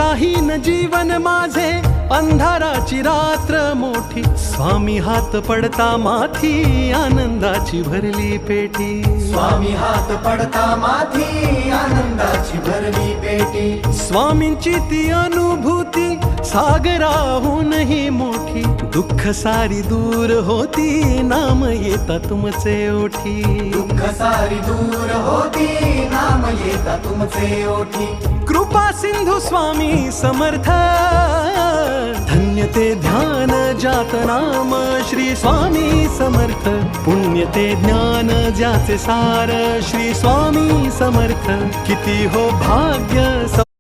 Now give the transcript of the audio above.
दिशाहीन जीवन माझे अंधाराची रात्र मोठी स्वामी हात पडता माथी आनंदाची भरली पेटी स्वामी हात पडता माथी आनंदाची भरली पेटी स्वामींची ती अनुभूती सागराहूनही मोठी दुःख सारी दूर होती नाम येता तुमचे ओठी दुःख सारी दूर होती नाम येता तुमचे ओठी कृपा सिंधू स्वामी समर्थ धन्य ते ध्यान जात नाम श्री स्वामी समर्थ पुण्य ते ज्ञान ज्याचे सार श्री स्वामी समर्थ किती हो भाग्य